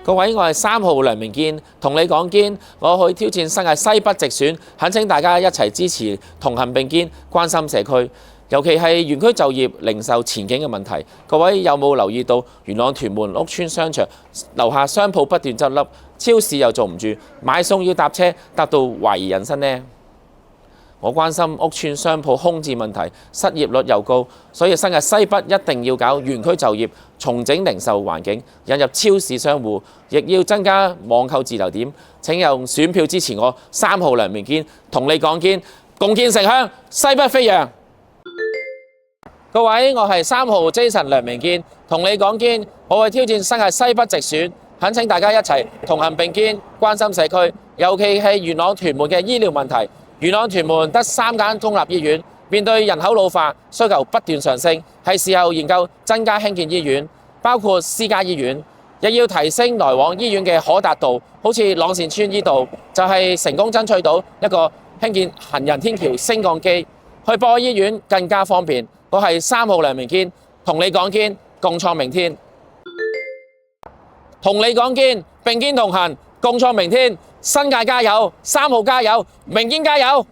各位，我係3號梁明堅，同你講堅，我去挑戰新界西北直選，懇請大家一齊支持，同行並肩，關心社區，尤其係園區就業、零售前景嘅問題。各位有冇留意到元朗屯門屋邨商場樓下商鋪不斷執笠，超市又做唔住，買餸要搭車，搭到懷疑人生呢？我關心屋邨商鋪空置問題，失業率又高，所以新界西北一定要搞園區就業，重整零售環境，引入超市商戶，亦要增加網購自流點。請用選票支持我3號梁明堅，同你講堅，共建城鄉，西北飛揚。各位，我係3號 Jason 梁明堅，同你講堅，我去挑戰新界西北直選，懇請大家一齊同行並肩，關心社區，尤其係元朗屯門嘅醫療問題。元朗屯門得3間公立醫院，面對人口老化，需求不斷上升，係時候研究增加興建醫院，包括私家醫院，亦要提升來往醫院嘅可達度。好似朗善邨呢度就係成功爭取到一個興建行人天橋升降機，去博愛醫院更加方便。我係3號梁明堅，同你講堅，共創明天。同你講堅，並肩同行，共創明天。新界加油，3號加油，明堅加油！